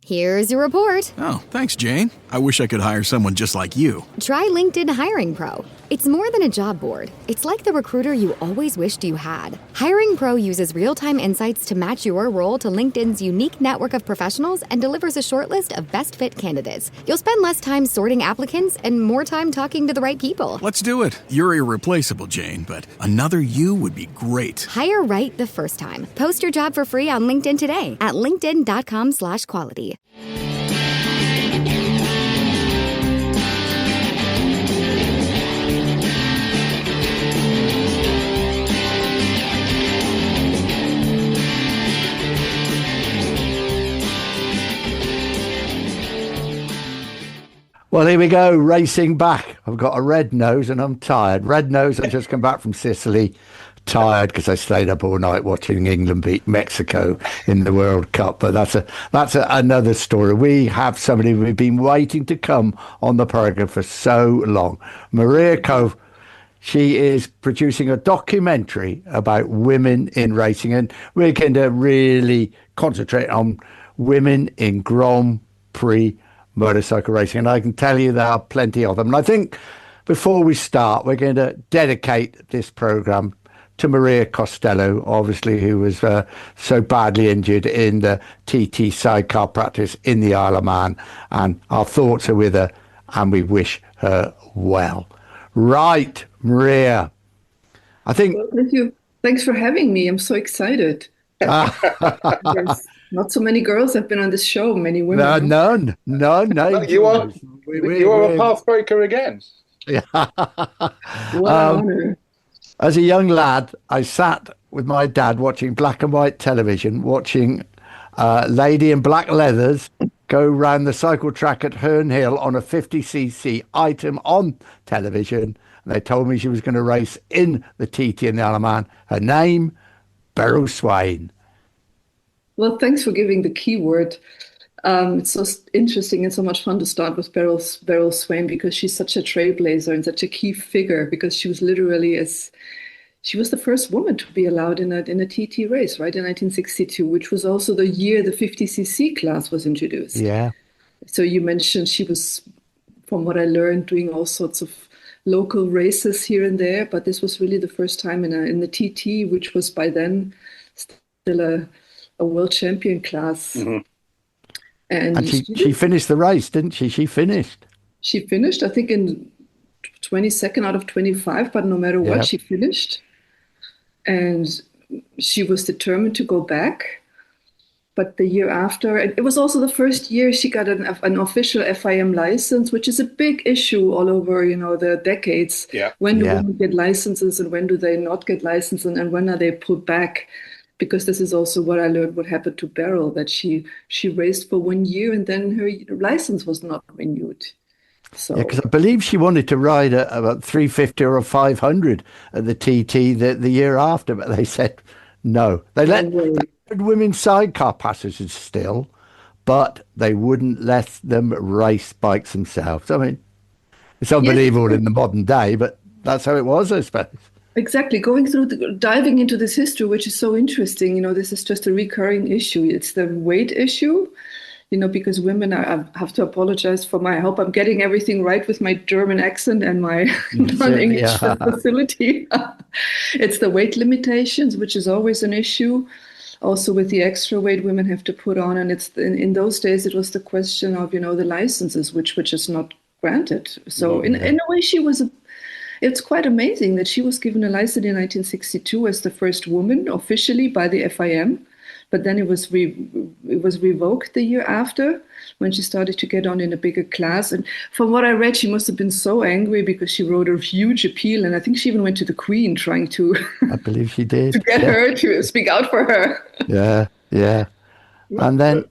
Here's your report. Oh, thanks, Jane. I wish I could hire someone just like you. Try LinkedIn Hiring Pro. It's more than a job board. It's like the recruiter you always wished you had. Hiring Pro uses real-time insights to match your role to LinkedIn's unique network of professionals and delivers a short list of best fit candidates. You'll spend less time sorting applicants and more time talking to the right people. Let's do it. You're irreplaceable, Jane, but another you would be great. Hire right the first time. Post your job for free on LinkedIn today at linkedin.com/quality. Well, here we go, racing back. I've got a red nose and I'm tired. Red nose, I just come back from Sicily, tired because I stayed up all night watching England beat Mexico in the World Cup. But that's another story. We have somebody we've been waiting to come on the programme for so long. Maria Köpf, she is producing a documentary about women in racing, and we're going to really concentrate on women in Grand Prix motorcycle racing, and I can tell you there are plenty of them. And I think before we start, we're going to dedicate this programme to Maria Costello, obviously, who was so badly injured in the TT sidecar practice in the Isle of Man, and our thoughts are with her and we wish her well. Right, Maria, I think... Well, thank you. Thanks for having me. I'm so excited. Yes. Not so many girls have been on this show, many women. None. You are a pathbreaker again. Yeah. What an honor. As a young lad, I sat with my dad watching black and white television, watching a lady in black leathers go round the cycle track at Herne Hill on a 50cc item on television. And they told me she was going to race in the TT in the Isle of Man. Her name, Beryl Swain. Well, thanks for giving the keyword. It's so interesting and so much fun to start with Beryl Swain, because she's such a trailblazer and such a key figure, because she was literally she was the first woman to be allowed in a TT race, right, in 1962, which was also the year the 50cc class was introduced. Yeah. So you mentioned she was, from what I learned, doing all sorts of local races here and there, but this was really the first time in the TT, which was by then still a world champion class. Mm-hmm. And she finished the race, didn't she? She finished, I think, in 22nd out of 25, but no matter what, she finished. And she was determined to go back. But the year after, it was also the first year she got an official FIM license, which is a big issue all over, the decades. Yeah. When do women get licenses and when do they not get licenses, and when are they pulled back? Because this is also what I learned what happened to Beryl, that she raced for 1 year and then her license was not renewed. So, yeah, because I believe she wanted to ride about 350 or a 500 at the TT the year after, but they said no. They let women sidecar passengers still, but they wouldn't let them race bikes themselves. I mean, it's unbelievable in the modern day, but that's how it was, I suppose. Exactly. Diving into this history, which is so interesting, this is just a recurring issue. It's the weight issue, because women I have to apologize I hope I'm getting everything right with my German accent and my non-English facility. It's the weight limitations, which is always an issue. Also with the extra weight women have to put on. And it's in those days, it was the question of, the licenses, which were just not granted. So in a way, it's quite amazing that she was given a license in 1962 as the first woman officially by the FIM, but then it was revoked the year after when she started to get on in a bigger class. And from what I read, she must have been so angry because she wrote a huge appeal, and I think she even went to the Queen trying to. I believe she did to get her to speak out for her. Yeah. And then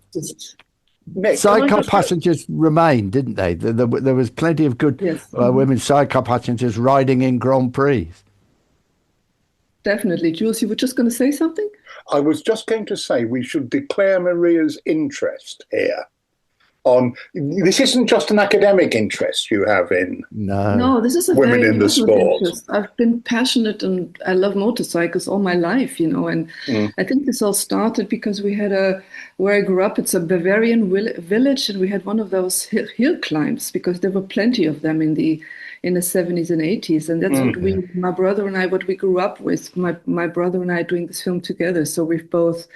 sidecar passengers remained, didn't they? There was plenty of good women sidecar passengers riding in Grand Prix. Definitely. Jules, you were just going to say something? I was just going to say we should declare Maria's interest here on. This isn't just an academic interest you have in no, this is a women very in the sport. interest. I've been passionate and I love motorcycles all my life, and I think this all started because we had where I grew up, it's a Bavarian village, and we had one of those hill climbs because there were plenty of them in the 70s and 80s, and that's what my brother and I, what we grew up with. My brother and I doing this film together. So we've both.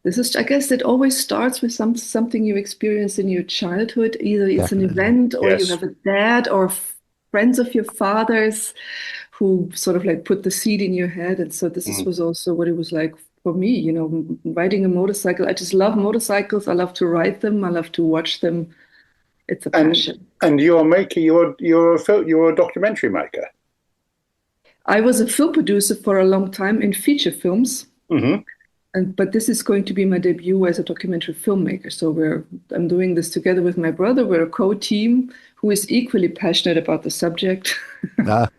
This is, I guess, it always starts with something you experience in your childhood. Either it's an event, or you have a dad or friends of your father's who sort of like put the seed in your head. And so this was also what it was like for me, riding a motorcycle. I just love motorcycles. I love to ride them. I love to watch them. It's a passion. And you're a documentary maker. I was a film producer for a long time in feature films. But this is going to be my debut as a documentary filmmaker. So I'm doing this together with my brother. We're a co-team who is equally passionate about the subject.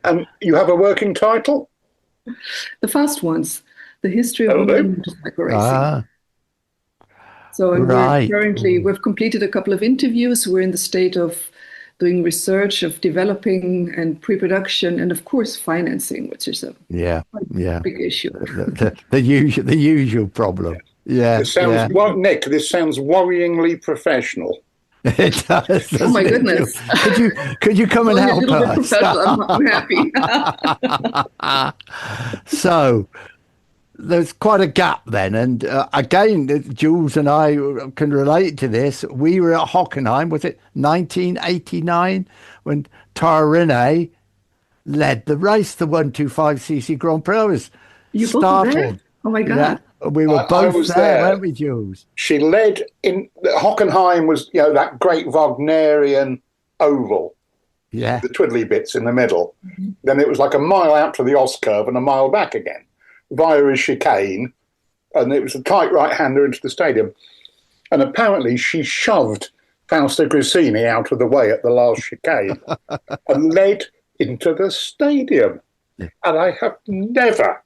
And you have a working title? The fast ones, The History of Women Motorcycle Racing. So we've completed a couple of interviews. We're in the state of doing research, of developing and pre-production, and of course financing, which is a big issue. the usual problem. Yeah. This sounds Nick. This sounds worryingly professional. It does. Oh my goodness! Could you come and help us? I'm happy. So there's quite a gap then, and again, Jules and I can relate to this. We were at Hockenheim, was it 1989, when Tara Rinne led the race, the 125cc Grand Prix. I was startled. Oh my God! Yeah, we were both there, weren't we, Jules? She led in Hockenheim, was that great Wagnerian oval. Yeah, the twiddly bits in the middle. Then it was like a mile out to the Os curve and a mile back again, via a chicane, and it was a tight right-hander into the stadium. And apparently she shoved Fausto Grissini out of the way at the last chicane and led into the stadium. And I have never,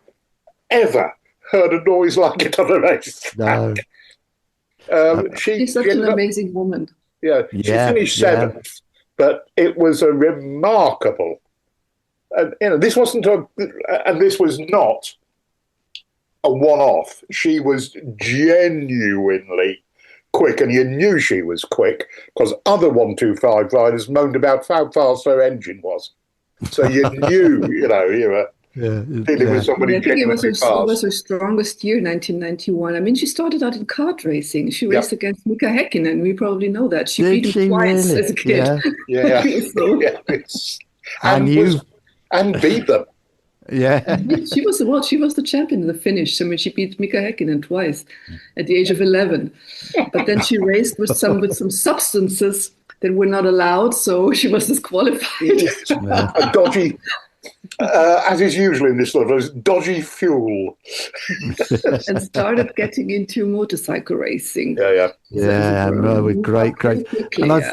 ever heard a noise like it on a racetrack. She's such an amazing woman. Yeah, she finished seventh, but it was a remarkable... this was not a one-off. She was genuinely quick, and you knew she was quick because other 125 riders moaned about how fast her engine was. So you knew, you were dealing with somebody genuinely fast. It was her strongest year, 1991. I mean, she started out in kart racing. She raced against Mika Häkkinen. We probably know that. She beat him twice as a kid. Yeah. And beat them. Yeah, she was the champion in the finish. I mean, she beat Mika Häkkinen twice at the age of 11. But then she raced with some substances that were not allowed, so she was disqualified. A dodgy, as is usually in this sort of dodgy fuel, and started getting into motorcycle racing. With great. And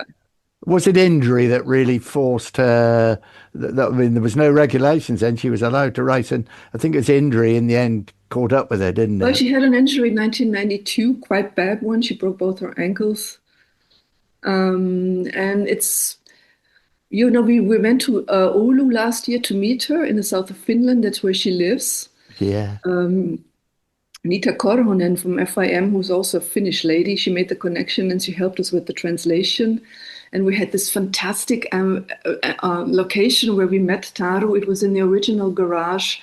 was it injury that really forced her? I mean, there was no regulations then. She was allowed to race, and I think it was injury in the end caught up with her, didn't it? Well, she had an injury in 1992, quite bad one. She broke both her ankles. And it's, we went to Oulu last year to meet her in the south of Finland. That's where she lives. Yeah. Nita Korhonen from FIM, who's also a Finnish lady, she made the connection and she helped us with the translation. And we had this fantastic location where we met Taru. It was in the original garage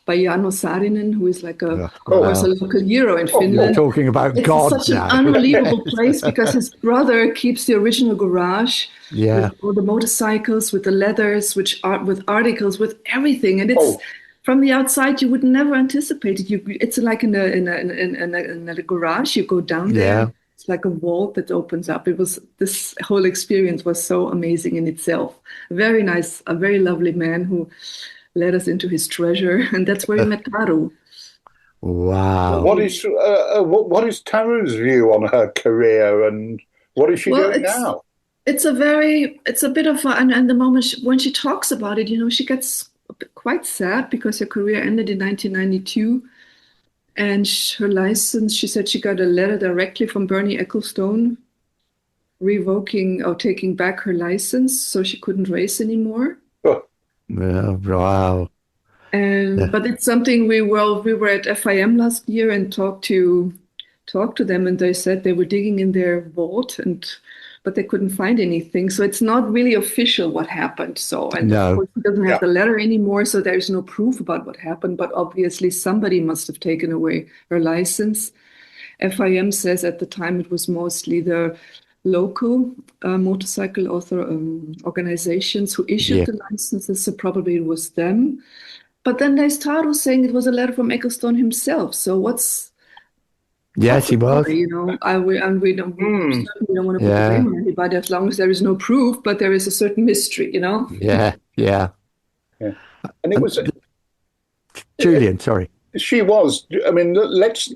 by Jarno Saarinen, who is like a local hero in Finland. You're talking about God now. It's such an unbelievable place because his brother keeps the original garage with all the motorcycles, with the leathers, with articles, with everything. And it's from the outside, you would never anticipate it. It's like in a garage. You go down there. It's like a vault that opens up. This whole experience was so amazing in itself. Very nice, a very lovely man who led us into his treasure, and that's where we met Taru. Wow! What is Taru's view on her career, and what is she doing now? It's a bit of and the moment when she talks about it, she gets quite sad because her career ended in 1992. And her license, she said she got a letter directly from Bernie Ecclestone. revoking or taking back her license, so she couldn't race anymore. Oh, Wow. And but it's something we were at FIM last year and talked to them, and they said they were digging in their vault, but they couldn't find anything. So it's not really official what happened. So, and of No. course he doesn't have the letter anymore, so there's no proof about what happened. But obviously somebody must have taken away her license. FIM says at the time it was mostly the local motorcycle organizations who issued the licenses, so probably it was them. But then they started saying it was a letter from Ecclestone himself. So what's Yes, he was. you know, we don't want to put the blame on anybody as long as there is no proof, but there is a certain mystery, you know. Yeah. and it was Julian, sorry. she was. I mean, let's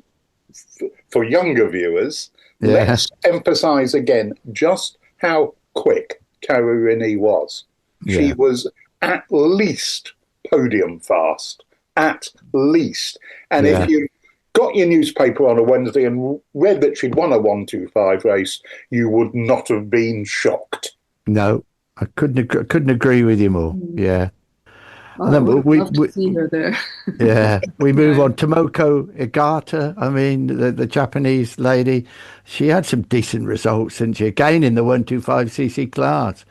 for younger viewers, let's emphasize again just how quick Karurini was. She was at least podium fast, at least. And if you got your newspaper on a Wednesday and read that she'd won a 125 race, you would not have been shocked. No, I couldn't agree with you more. Yeah. Oh, I would love to see her there. Yeah, we move on. Tomoko Igata, I mean, the Japanese lady, she had some decent results, didn't she? Again in the 125cc class.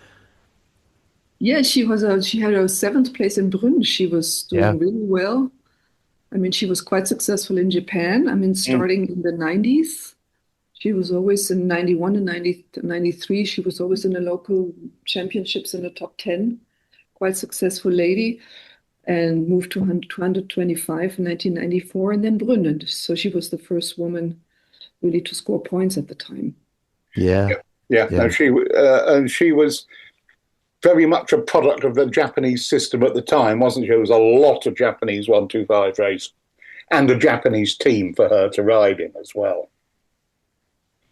Yeah, she had a 7th place in Brünn. She was doing really well. I mean, she was quite successful in Japan. I mean, starting in the 90s. She was always in 91 and 93. She was always in the local championships in the top 10. Quite successful lady, and moved to 225 in 1994, and then Brünn. So she was the first woman really to score points at the time. Yeah. No, she was very much a product of the Japanese system at the time, wasn't she? There was a lot of Japanese 125 race and a Japanese team for her to ride in as well.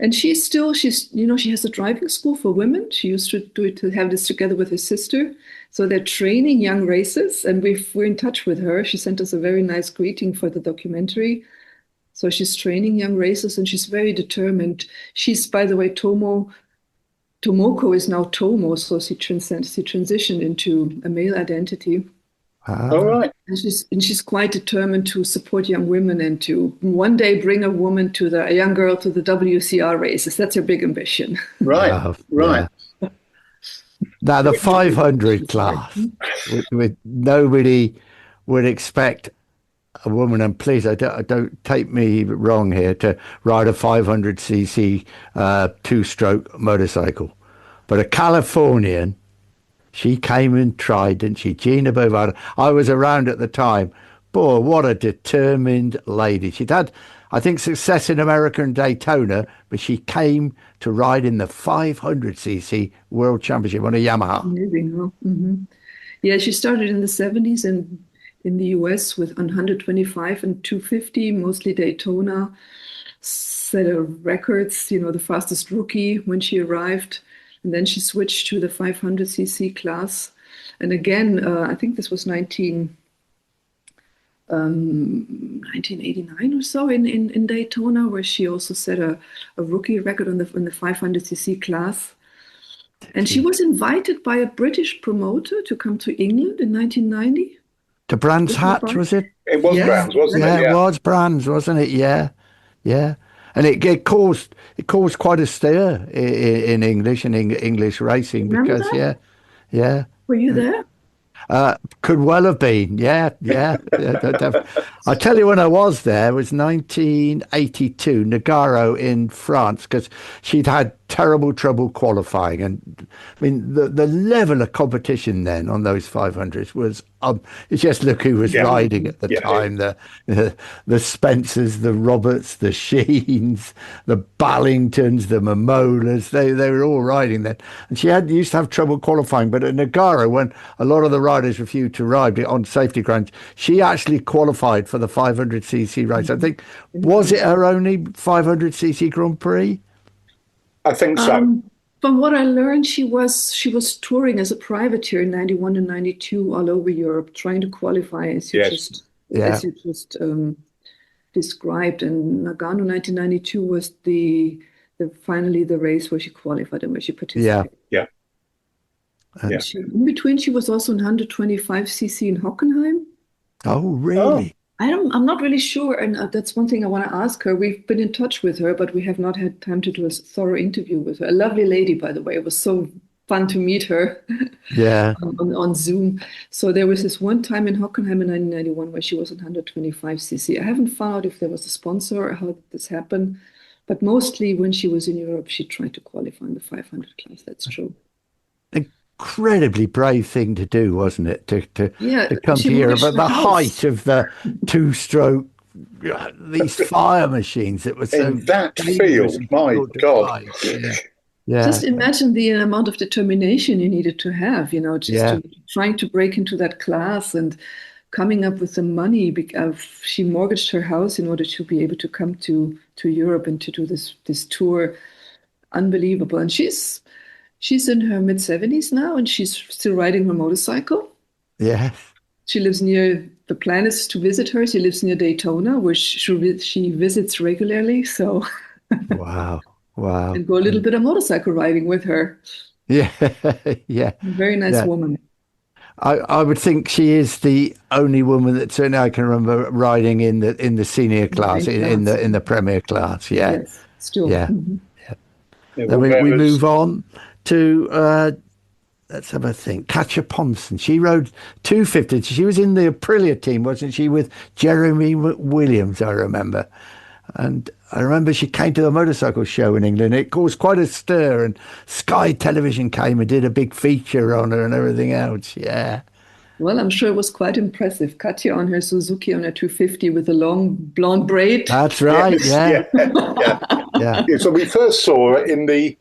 And she has a driving school for women. She used to have this together with her sister. So they're training young racers, and we're in touch with her. She sent us a very nice greeting for the documentary. So she's training young racers, and she's very determined. She's, by the way, Tomoko is now Tomo, so she transitioned into a male identity. All right. And she's quite determined to support young women and to one day bring a young girl to the WCR races. That's her big ambition. Right. Yeah. Now the 500 class, with nobody would expect a woman, and please, don't take me wrong here, to ride a 500cc 2-stroke motorcycle, but a Californian. She came and tried, didn't she? Gina Bovada. I was around at the time. Boy, what a determined lady. She'd had, I think, success in America and Daytona, but she came to ride in the 500cc World Championship on a Yamaha. Amazing, huh? Mm-hmm. Yeah, she started in the 70s in the US with 125 and 250, mostly Daytona. Set of records, the fastest rookie when she arrived. And then she switched to the 500cc class. And again, I think this was 1989 or so in Daytona, where she also set a rookie record on the 500cc class. And she was invited by a British promoter to come to England in 1990. To Brands Hatch, was it? It was Brands, wasn't it? Yeah, it was Brands, wasn't it? Yeah. And it caused quite a stir in English and English racing. Remember because that? yeah. Were you there? Could well have been. Yeah. I tell you, when I was there, it was 1982, Nogaro in France, because she'd had terrible trouble qualifying. And I mean, the level of competition then on those 500s was, just look who was riding at the time. The Spencers, the Roberts, the Sheens, the Ballingtons, the Momolas, they were all riding then. And she used to have trouble qualifying. But at Nogaro, when a lot of the riders refused to ride on safety grounds, she actually qualified for the 500cc race. I think, was it her only 500cc Grand Prix? I think so. From what I learned, she was touring as a privateer in 91 and 92 all over Europe, trying to qualify, as you just described. And Nagano 1992 was the finally the race where she qualified and where she participated. Yeah. In between, she was also in 125cc in Hockenheim. Oh, really? I'm not really sure, and that's one thing I want to ask her. We've been in touch with her, but we have not had time to do a thorough interview with her. A lovely lady, by the way. It was so fun to meet her. Yeah. on Zoom. So there was this one time in Hockenheim in 1991 where she was on 125cc. I haven't found out if there was a sponsor or how this happened, but mostly when she was in Europe, she tried to qualify in the 500 class. That's true. Incredibly brave thing to do, wasn't it? To come to Europe at the height of the two-stroke, these fire machines that were so in that field. My God. Yeah. Just imagine the amount of determination you needed to have, trying to break into that class and coming up with the money. She mortgaged her house in order to be able to come to Europe and to do this tour. Unbelievable. And she's in her mid-70s now, and she's still riding her motorcycle. Yeah. She lives near, the plan is to visit her. She lives near Daytona, which she visits regularly. So Wow. And go a little bit of motorcycle riding with her. Yeah. Yeah. Very nice woman. I would think she is the only woman that certainly I can remember riding in the senior class, in the premier class. Yeah. Yes, still. Yeah. Mm-hmm. Then we move on to let's have a think. Katja Ponson. She rode 250. She was in the Aprilia team, wasn't she, with Jeremy Williams, I remember. And I remember she came to the motorcycle show in England. It caused quite a stir, and Sky Television came and did a big feature on her and everything else. Yeah. Well, I'm sure it was quite impressive. Katja on her Suzuki on her 250 with a long blonde braid. That's right. Yes. Yeah. So we first saw her in the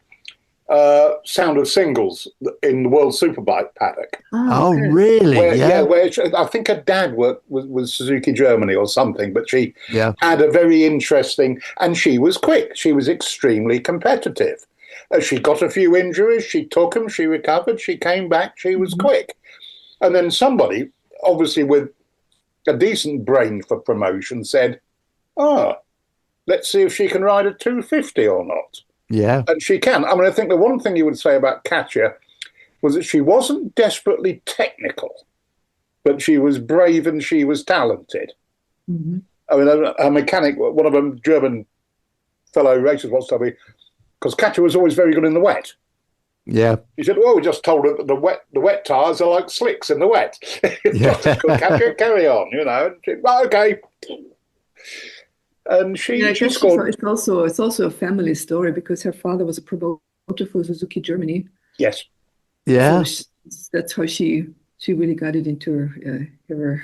Sound of Singles in the World Superbike paddock. Oh, really? Where I think her dad was Suzuki Germany or something, but she had a very interesting, and she was quick. She was extremely competitive. She got a few injuries. She took them. She recovered. She came back. She was quick. And then somebody, obviously with a decent brain for promotion, said, let's see if she can ride a 250 or not. Yeah. And she can. I mean, I think the one thing you would say about Katja was that she wasn't desperately technical, but she was brave and she was talented. Mm-hmm. I mean, a mechanic, one of them German fellow racers once told me, because Katja was always very good in the wet. Yeah. He said, well, we just told her that the wet tyres are like slicks in the wet. Katja, carry on, And she, okay. And she scored. It's also a family story because her father was a promoter for Suzuki Germany. Yes. Yeah. So that's how she really got it into her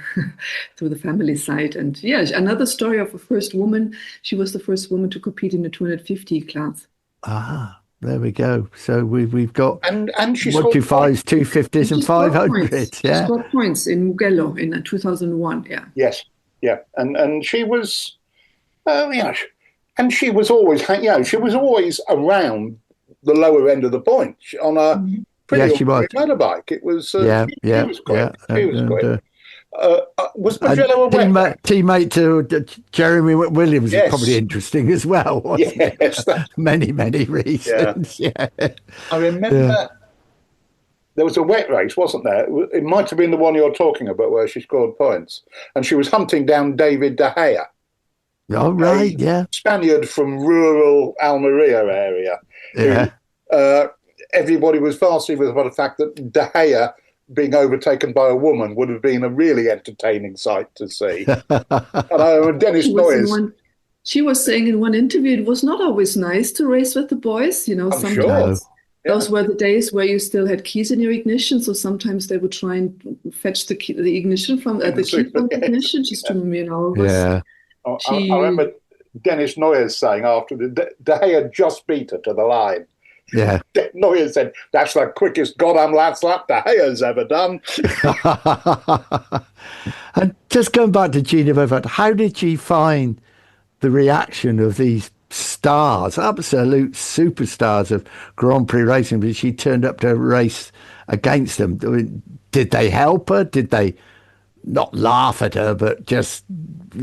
through the family side. And another story of a first woman. She was the first woman to compete in the 250 class. Ah, there we go. So we've got and she 125s, 250s, and 500s. Yeah. She scored points in Mugello in 2001. Yeah. Yes. Yeah. And she was. And she was always, she was always around the lower end of the point on a pretty motorbike. It was, she was great. She was great. Was Mugello a wet teammate to Jeremy Williams is probably interesting as well. Yes, many reasons. Yeah. I remember there was a wet race, wasn't there? It might have been the one you're talking about where she scored points, and she was hunting down David De Gea. Oh, right, Spaniard from rural Almeria area. Yeah. Who, everybody was vastly with about the fact that De Gea being overtaken by a woman would have been a really entertaining sight to see. And Dennis Noyes. She was saying in one interview it was not always nice to race with the boys. Sometimes sure. Those were the days where you still had keys in your ignition, so sometimes they would try and fetch the ignition from the key from the ignition just to I remember Dennis Noyes saying after De Gea just beat her to the line. Yeah. Noyes said, that's the quickest goddamn last lap De Gea's ever done. And just going back to Gina Beaufort, how did she find the reaction of these stars, absolute superstars of Grand Prix racing, but she turned up to race against them? I mean, did they help her? Did they not laugh at her, but just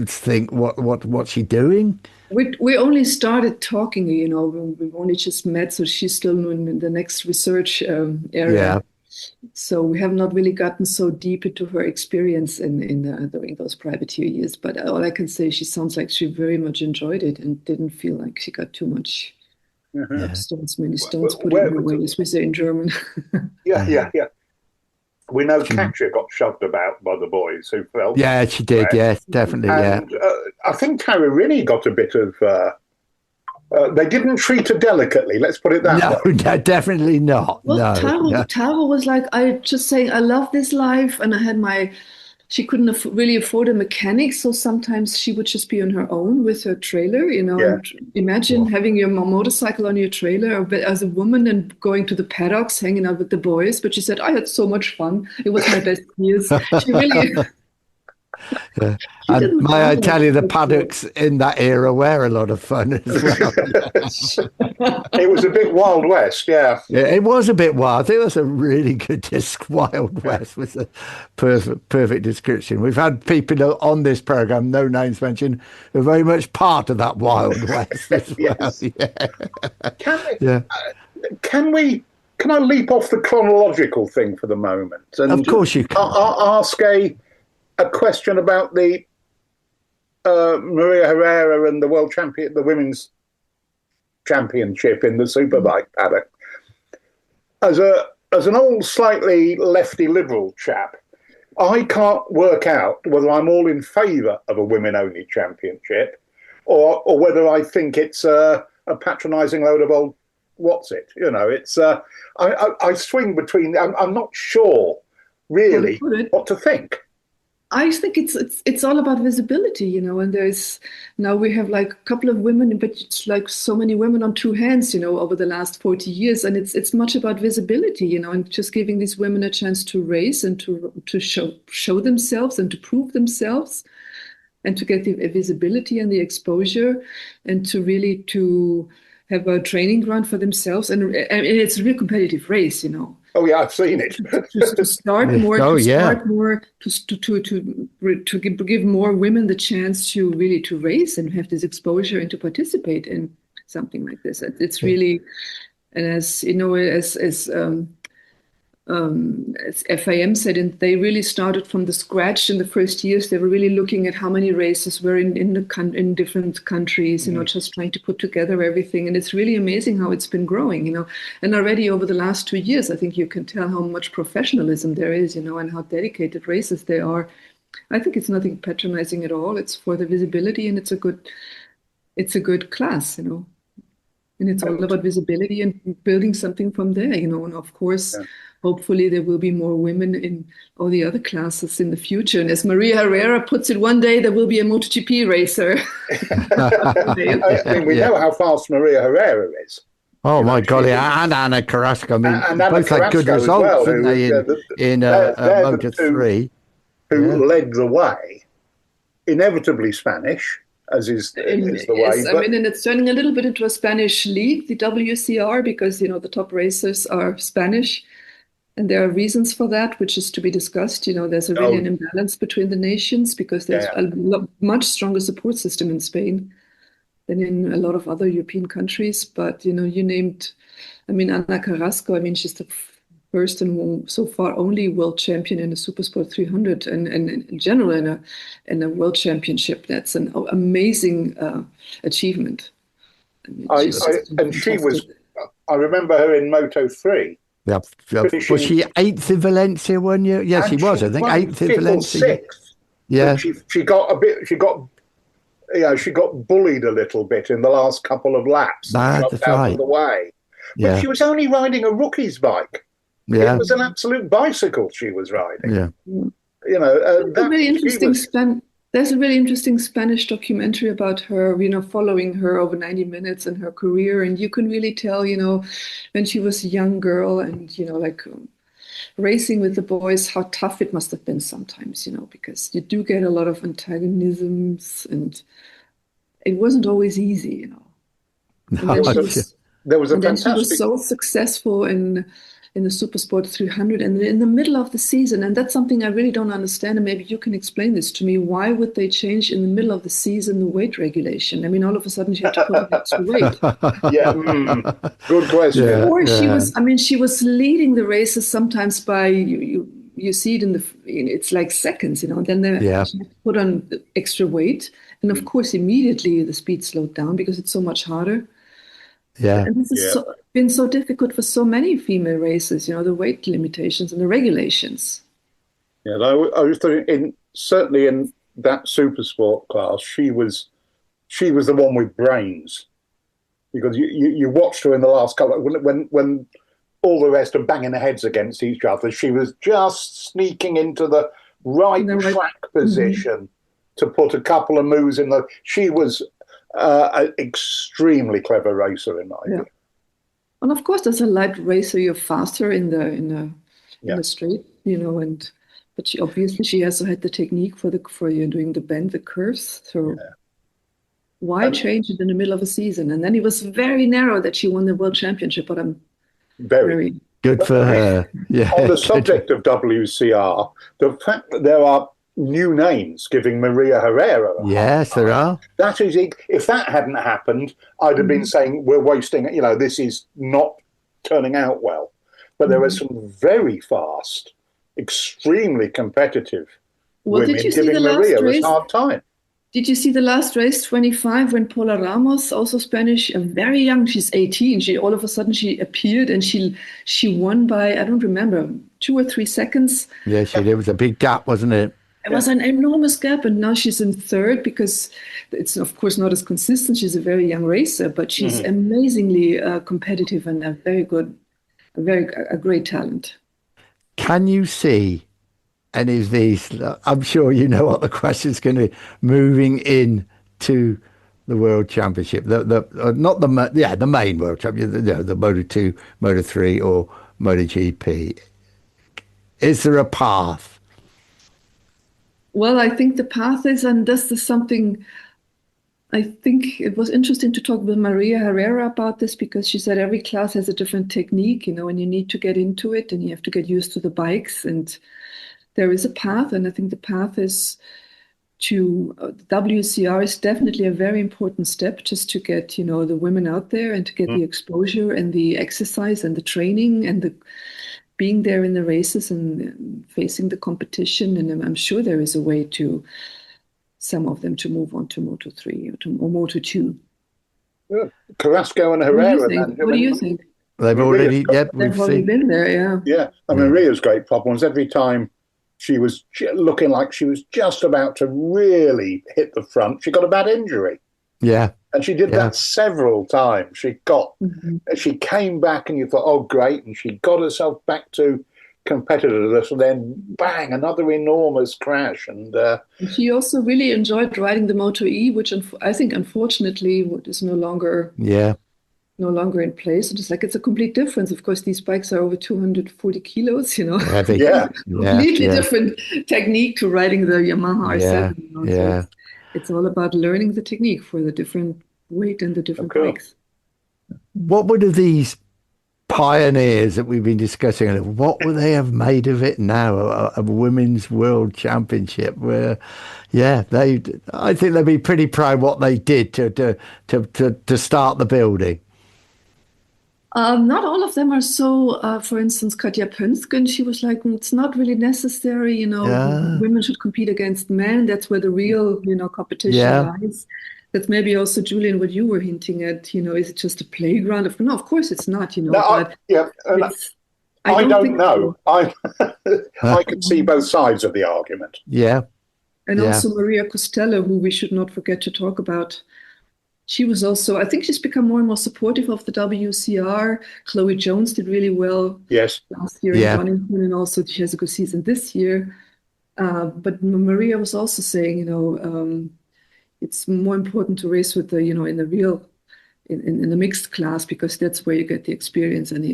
think, what's she doing? We only started talking, we've only just met, so she's still in the next research area. Yeah. So we have not really gotten so deep into her experience during those privateer years. But all I can say, she sounds like she very much enjoyed it and didn't feel like she got too much many stones put in her way, as we say in German. Yeah. We know Katja got shoved about by the boys who felt. Yeah, she did. Yeah, definitely. And, I think Tara got a bit of. They didn't treat her delicately. Let's put it that way. No, definitely not. Well, Tara was like, I just saying, I love this life, and I had she couldn't really afford a mechanic, so sometimes she would just be on her own with her trailer, And imagine having your motorcycle on your trailer as a woman and going to the paddocks, hanging out with the boys. But she said, I had so much fun. It was my best years. She really... Yeah. And may I tell you, the paddocks in that era were a lot of fun as well. It was a bit Wild West, yeah. It was a bit wild. I think that's a really good Wild West was a perfect description. We've had people on this program, no names mentioned, who are very much part of that Wild West as well. Can I leap off the chronological thing for the moment? And of course you can. Ask a question about the Maria Herrera and the the women's championship in the superbike paddock. As an old, slightly lefty liberal chap, I can't work out whether I'm all in favour of a women-only championship, or whether I think it's a patronising load of old It's I swing between. I'm not sure really what to think. I think it's all about visibility, and now we have like a couple of women, but it's like so many women on two hands, over the last 40 years. And it's much about visibility, and just giving these women a chance to race and to show themselves and to prove themselves and to get the visibility and the exposure and to really to have a training ground for themselves. And it's a real competitive race, Oh yeah, I've seen it. to start more, to give more women the chance to really to race and have this exposure and to participate in something like this. It's really, and as FIM said, and they really started from the scratch in the first years. They were really looking at how many races were in different countries, just trying to put together everything. And it's really amazing how it's been growing, And already over the last 2 years, I think you can tell how much professionalism there is, and how dedicated races they are. I think it's nothing patronizing at all. It's for the visibility, and it's a good class, And it's all about visibility and building something from there, And of course, hopefully there will be more women in all the other classes in the future. And as Maria Herrera puts it, one day there will be a MotoGP racer. We know how fast Maria Herrera is. Oh, my God. And Anna Carrasco. I mean, both had good results, didn't they, in Moto3. Who led the way, inevitably Spanish, as is the way. Yes, and it's turning a little bit into a Spanish league, the WCR, because, the top racers are Spanish. And there are reasons for that, which is to be discussed. There's really an imbalance between the nations because there's a much stronger support system in Spain than in a lot of other European countries. But, you named, Ana Carrasco, she's the first and so far only world champion in the Supersport 300 and in general in a world championship. That's an amazing achievement. I remember her in Moto3. Yeah. Was she 8th in Valencia one year? Yes, she was. I think 8th in Valencia. 6th. Yeah. She got bullied a little bit in the last couple of laps. That's right. Out of the way. But she was only riding a rookie's bike. Yeah. It was an absolute bicycle she was riding. Yeah. There's a really interesting Spanish documentary about her, following her over 90 minutes in her career. And you can really tell, when she was a young girl and, racing with the boys, how tough it must have been sometimes, because you do get a lot of antagonisms and it wasn't always easy, There was a fantastic... She was so successful in in the Supersport 300, and in the middle of the season, and that's something I really don't understand, and maybe you can explain this to me. Why would they change in the middle of the season the weight regulation? I mean, all of a sudden she had to put on extra weight. Good question. Or she was leading the races sometimes by you see it it's like seconds, and then they put on extra weight, and of course immediately the speed slowed down because it's so much harder. Yeah. And this has been so difficult for so many female racers, the weight limitations and the regulations. Yeah, I was thinking, certainly in that super sport class, she was the one with brains, because you watched her in the last couple when all the rest are banging their heads against each other. She was just sneaking into the right track position to put a couple of moves in the. She was an extremely clever racer, in my view. And of course, as a light racer, you're faster in the straight, but she also had the technique for doing the bend, the curves. So why change it in the middle of a season? And then it was very narrow that she won the world championship. But I'm very good for her. Yeah. On the subject of WCR, the fact that there are new names giving Maria Herrera. Yes, there are. That is, if that hadn't happened, I'd have been saying we're wasting. This is not turning out well. But there were some very fast, extremely competitive women giving Maria a hard time. Did you see the last race, 25, when Paula Ramos, also Spanish, very young, she's 18. All of a sudden she appeared and she won by, I don't remember, 2 or 3 seconds. Yeah, she did. It was a big gap, wasn't it? It was an enormous gap, and now she's in third because it's, of course, not as consistent. She's a very young racer, but she's amazingly competitive and a great talent. Can you see any of these? I'm sure you know what the question's going to be. Moving in to the World Championship, the main World Championship, the Moto2, Moto3, or MotoGP. Is there a path? Well, I think the path is, and this is something, I think it was interesting to talk with Maria Herrera about this, because she said every class has a different technique, and you need to get into it and you have to get used to the bikes, and there is a path. And I think the path is to WCR is definitely a very important step, just to get, the women out there and to get the exposure and the exercise and the training and the being there in the races and facing the competition. And I'm sure there is a way to some of them to move on to Moto3 or Moto2. Yeah. Carrasco and Herrera. What do you think? They've already been there, yeah. Yeah, I mean, Maria's great problem was every time she was looking like she was just about to really hit the front, she got a bad injury. Yeah. And she did that several times. She she came back and you thought, oh, great. And she got herself back to competitiveness, and then bang, another enormous crash. And she also really enjoyed riding the Moto E, which I think, unfortunately, is no longer in place. It's a complete difference. Of course, these bikes are over 240 kilos, Heavy. Completely different technique to riding the Yamaha R7. So it's all about learning the technique for the different weight and the different bikes. What would these pioneers that we've been discussing, what would they have made of it now? A women's world championship where, I think they'd be pretty proud what they did to start the building. Not all of them are so, for instance, Katja Pönsken, she was like, it's not really necessary, women should compete against men. That's where the real, competition lies. That's maybe also, Julian, what you were hinting at, is it just a playground? Of course it's not, I don't know. I could see both sides of the argument. Yeah. And also Maria Costello, who we should not forget to talk about. She was also, I think she's become more and more supportive of the WCR. Chloe Jones did really well last year in Donington, and also she has a good season this year. But Maria was also saying, it's more important to race with the, in the real, in the mixed class, because that's where you get the experience and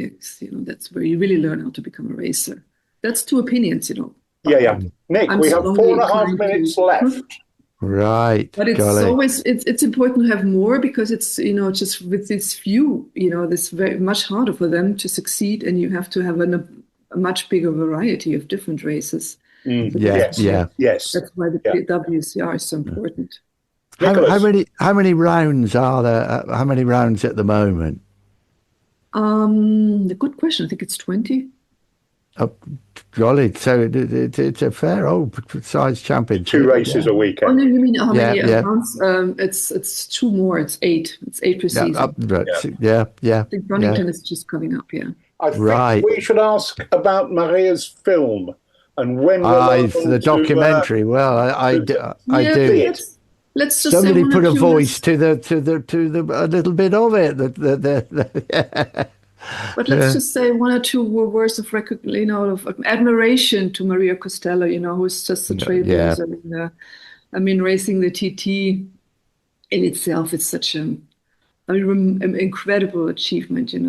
that's where you really learn how to become a racer. That's two opinions, Yeah. Nick, we have 4.5 minutes left. Right. But it's always it's important to have more, because it's just with this few, this very much harder for them to succeed, and you have to have a much bigger variety of different races. Yes. That's why the WCR is so important. How many rounds are there? How many rounds at the moment? The good question. I think it's 20. Oh, golly! So it's a fair old size championship. 2 races a weekend. Oh no, you mean how many rounds? It's 2 more. It's 8. It's 8 per season. Yeah. I think Donington is just coming up. Yeah. I think we should ask about Maria's film and when the documentary. I do. Let's just somebody put a voice to the a little bit of it. But let's just say 1 or 2 words of of admiration to Maria Costello, who's just a trailblazer. I mean, racing the TT in itself is such an incredible achievement, and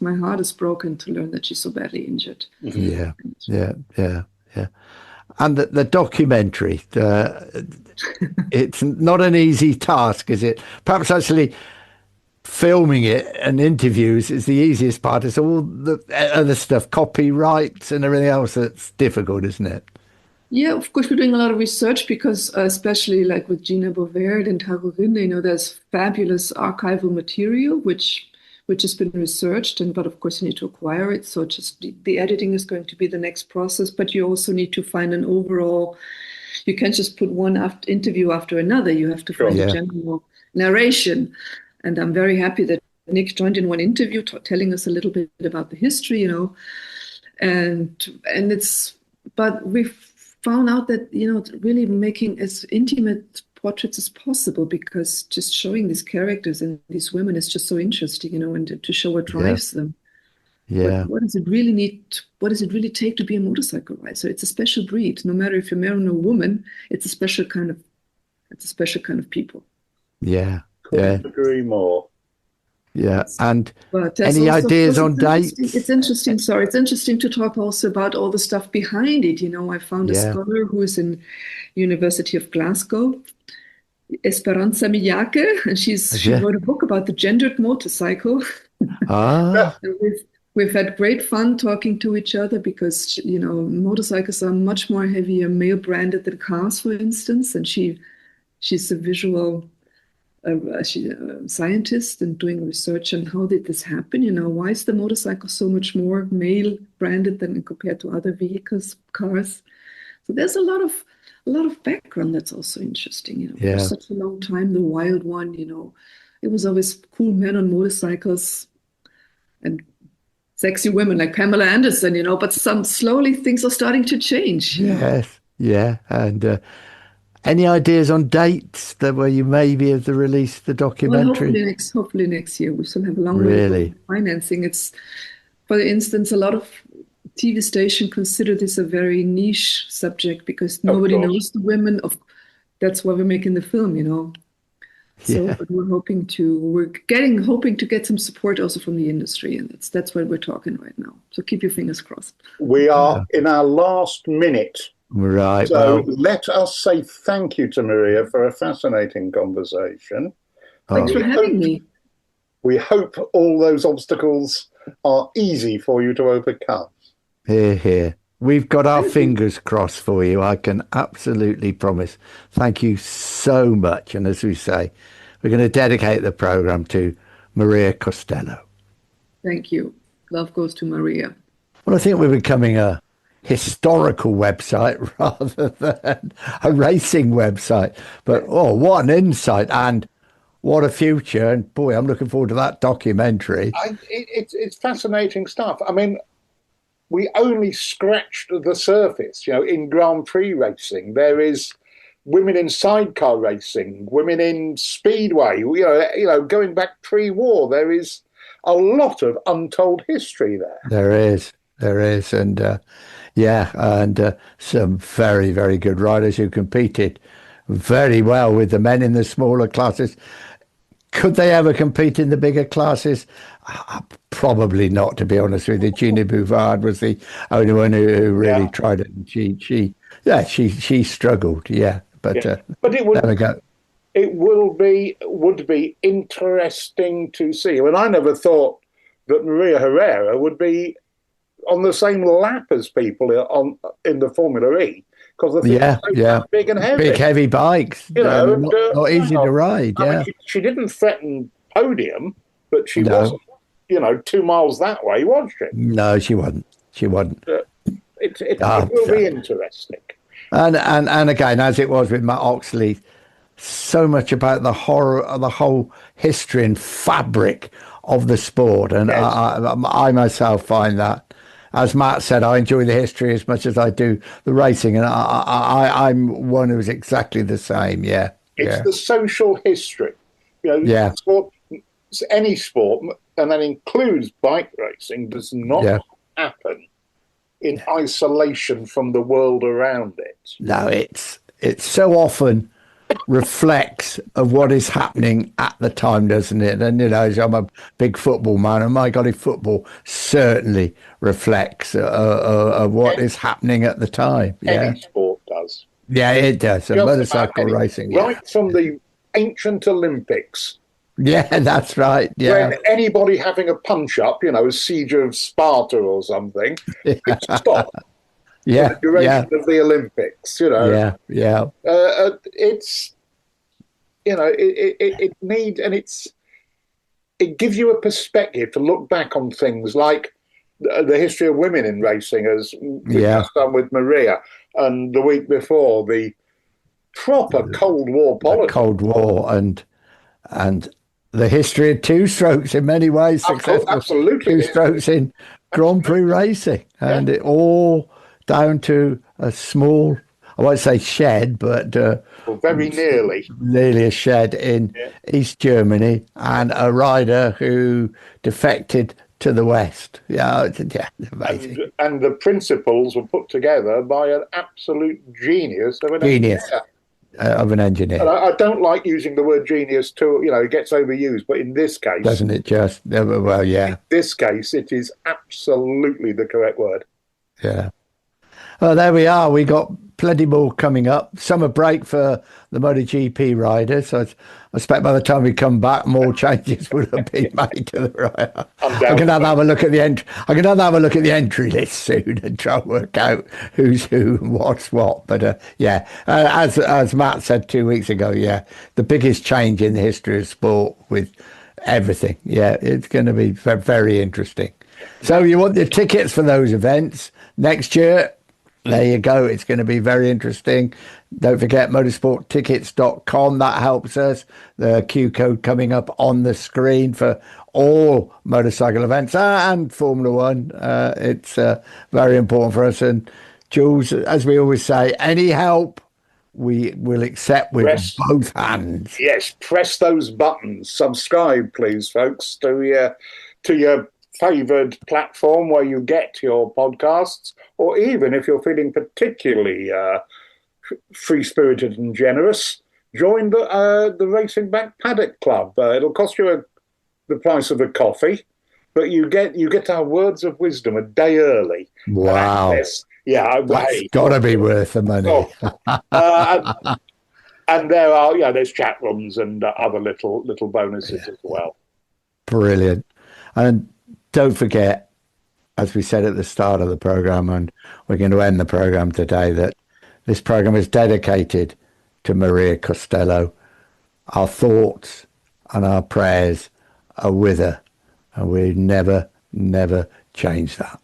my heart is broken to learn that she's so badly injured. Yeah. And the documentary, it's not an easy task, is it? Perhaps actually filming it and interviews is the easiest part. It's all the other stuff, copyrights and everything else, that's difficult, isn't it? Yeah, of course, we're doing a lot of research because especially like with Gina Boverd and Tarorinde, there's fabulous archival material which has been researched, but of course you need to acquire it. So just the editing is going to be the next process, but you also need to find an overall, you can't just put one interview after another. You have to find a general narration. And I'm very happy that Nick joined in one interview telling us a little bit about the history, but we've found out that, really making as intimate portraits as possible, because just showing these characters and these women is just so interesting, and to show what drives them. Yeah. What does it really need? What does it really take to be a motorcycle rider? It's a special breed. No matter if you're man or woman, it's a special kind of people. Yeah. Couldn't agree more. Yeah. And any ideas on dates? It's interesting. Sorry, it's interesting to talk also about all the stuff behind it. I found a scholar who is in University of Glasgow, Esperanza Miyake, and she wrote a book about the gendered motorcycle. We've had great fun talking to each other because, motorcycles are much more heavier male branded than cars, for instance. And she's a visual scientist and doing research on how did this happen. Why is the motorcycle so much more male branded than compared to other vehicles, cars? So there's a lot of background that's also interesting. For such a long time, the wild one, it was always cool men on motorcycles and sexy women like Pamela Anderson, but slowly things are starting to change. Yes, yeah. And any ideas on dates where you maybe have to release the documentary? Well, hopefully next year. We still have a long way to go financing. It's, for instance, a lot of TV stations consider this a very niche subject because nobody knows the women. That's why we're making the film, So but we're hoping to get some support also from the industry, and that's what we're talking right now. So keep your fingers crossed. We are in our last minute. Right. So let us say thank you to Maria for a fascinating conversation. Thanks for having me. We hope all those obstacles are easy for you to overcome. Hear, hear. We've got our fingers crossed for you, I can absolutely promise. Thank you so much. And as we say, we're going to dedicate the programme to Maria Costello. Thank you. Love goes to Maria. Well, I think we're becoming a historical website rather than a racing website. But, what an insight and what a future. And, boy, I'm looking forward to that documentary. It's fascinating stuff. I mean, we only scratched the surface. In Grand Prix racing, there is women in sidecar racing, women in speedway. Going back pre-war, there is a lot of untold history there. There is, and some very, very good riders who competed very well with the men in the smaller classes. Could they ever compete in the bigger classes? Probably not, to be honest with you. Gina Boverd was the only one who really tried it. And she struggled, But but it there we go. It would be interesting to see. I mean, I never thought that Maria Herrera would be on the same lap as people in the Formula E, because the thing is so big and heavy. Big heavy bikes. You know, not easy to ride. I mean, she didn't threaten podium, but she wasn't, 2 miles that way, was she? No, she wasn't. She wasn't. It will be interesting. And again, as it was with Matt Oxley, so much about the horror of the whole history and fabric of the sport. And yes. I myself find that, as Matt said, I enjoy the history as much as I do the racing. And I'm one who's exactly the same. Yeah. It's the social history. Sport, any sport, and that includes bike racing, does not happen in isolation from the world around it. No, it's so often reflects of what is happening at the time, doesn't it? And I'm a big football man, and my golly, football certainly reflects of what is happening at the time. Any sport does. Yeah, it does. And motorcycle racing, right from the ancient Olympics. Yeah, that's right. Yeah, when anybody having a punch up, a siege of Sparta or something, could stop. Yeah, the duration of the Olympics, Yeah. It's, it gives you a perspective to look back on things like the history of women in racing, as we've just done with Maria, and the week before the proper Cold War politics. Cold War and the history of two strokes in many ways, successful absolutely two strokes in Grand Prix racing, and it all down to a small, I won't say shed, but very nearly a shed in East Germany, and a rider who defected to the West. Amazing. And the principles were put together by an absolute genius of an engineer. And I don't like using the word genius too, it gets overused, but in this case... Doesn't it just? Well, yeah. In this case, it is absolutely the correct word. Yeah. Well, there we are. We got plenty more coming up. Summer break for the MotoGP riders. So I expect by the time we come back, more changes will have been made to the rider. I'm going to have a look at the entry list soon and try and work out who's who and what's what. But as Matt said 2 weeks ago, the biggest change in the history of sport with everything. Yeah, it's going to be very interesting. So you want the tickets for those events next year? There you go. It's going to be very interesting. Don't forget motorsporttickets.com. That helps us. The Q code coming up on the screen for all motorcycle events and Formula One. It's very important for us. And Jules, as we always say, any help we will accept with both hands. Yes, press those buttons. Subscribe, please, folks, to your favoured platform where you get your podcasts, or even if you're feeling particularly free-spirited and generous, join the Racing Back Paddock Club. It'll cost you the price of a coffee, but you get our words of wisdom a day early. Wow. That's got to be worth the money. And there are, there's chat rooms and other little bonuses as well. Brilliant. And don't forget, as we said at the start of the program, and we're going to end the program today, that this program is dedicated to Maria Costello. Our thoughts and our prayers are with her, and we never change that.